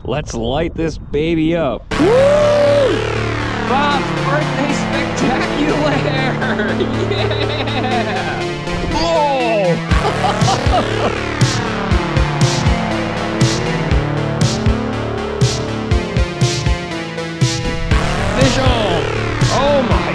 Let's light this baby up. Woo! Bob's birthday spectacular! Yeah! Oh! Fish on! Oh my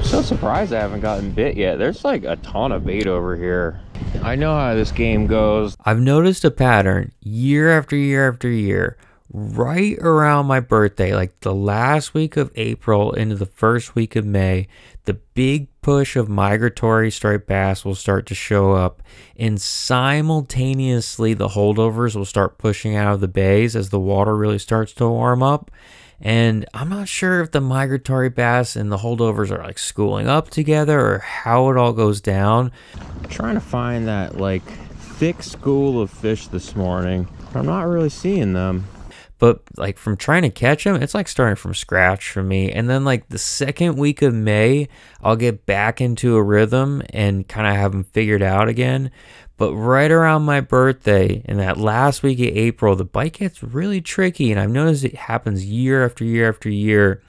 god! So surprised I haven't gotten bit yet. There's like a ton of bait over here. I know how this game goes. I've noticed a pattern year after year after year. Right around my birthday, like the last week of April into the first week of May, the big push of migratory striped bass will start to show up, and simultaneously the holdovers will start pushing out of the bays as the water really starts to warm up. And I'm not sure if the migratory bass and the holdovers are like schooling up together or how it all goes down. I'm trying to find that like thick school of fish this morning, but I'm not really seeing them. But like from trying to catch them, it's like starting from scratch for me. And then like the second week of May, I'll get back into a rhythm and kind of have them figured out again. But right around my birthday in that last week of April, the bite gets really tricky. And I've noticed it happens year after year after year.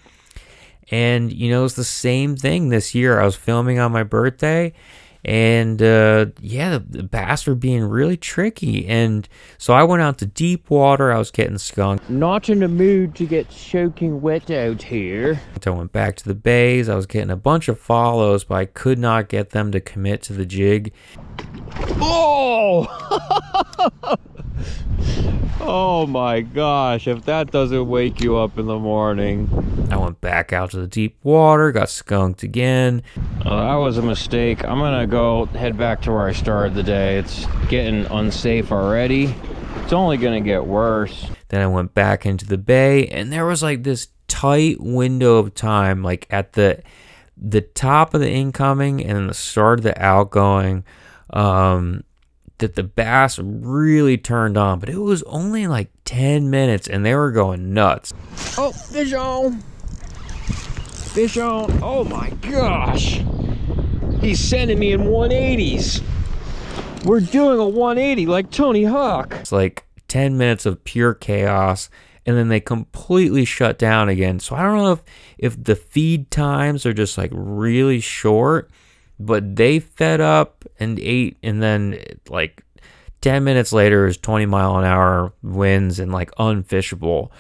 And, you know, it's the same thing this year. I was filming on my birthday. And yeah, the bass were being really tricky. And so I went out to deep water. I was getting skunked. Not in the mood to get soaking wet out here. So I went back to the bays. I was getting a bunch of follows, but I could not get them to commit to the jig. Oh! Oh my gosh, if that doesn't wake you up in the morning. I went back out to the deep water, got skunked again. That was a mistake. I'm gonna go head back to where I started the day. It's getting unsafe already. It's only gonna get worse. Then I went back into the bay, and there was like this tight window of time, like at the top of the incoming and then the start of the outgoing, that the bass really turned on, but it was only like 10 minutes and they were going nuts. Oh, fish on! Fish on! Oh my gosh! He's sending me in 180s. We're doing a 180 like Tony Hawk. It's like 10 minutes of pure chaos, and then they completely shut down again. So I don't know if the feed times are just like really short, but they fed up and ate, and then like 10 minutes later it was 20-mile-an-hour winds and like unfishable.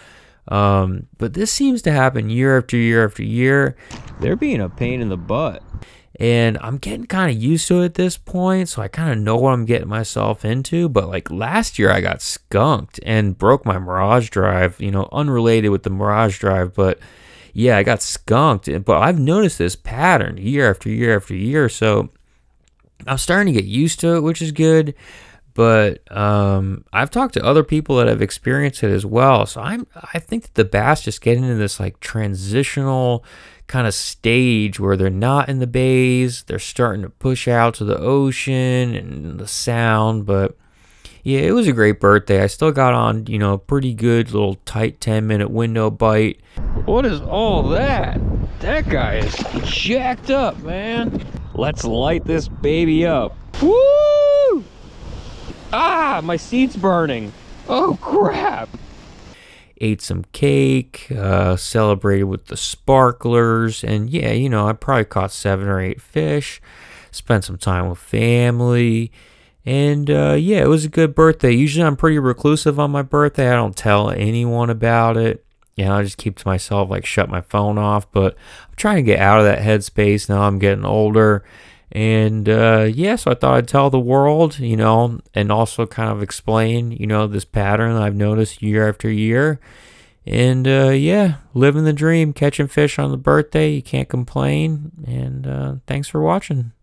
But this seems to happen year after year after year. They're being a pain in the butt. And I'm getting kind of used to it at this point, so I kind of know what I'm getting myself into. But like last year I got skunked and broke my Mirage drive, you know, unrelated with the Mirage drive, but yeah, I got skunked. But I've noticed this pattern year after year after year, so I'm starting to get used to it, which is good. But I've talked to other people that have experienced it as well, so I think that the bass just get into this like transitional kind of stage where they're not in the bays, they're starting to push out to the ocean and the sound. But yeah, it was a great birthday. I still got on, you know, a pretty good little tight 10-minute window bite. What is all that? That guy is jacked up, man. Let's light this baby up. Woo! Ah, my seat's burning. Oh crap. Ate some cake, celebrated with the sparklers, and yeah, you know, I probably caught 7 or 8 fish, spent some time with family, and yeah, it was a good birthday. Usually I'm pretty reclusive on my birthday. I don't tell anyone about it. Yeah, I just keep to myself, like shut my phone off, but I'm trying to get out of that headspace now. I'm getting older. And yeah, so I thought I'd tell the world, you know, and also kind of explain, you know, this pattern that I've noticed year after year. And yeah, living the dream, catching fish on the birthday, you can't complain. And thanks for watching.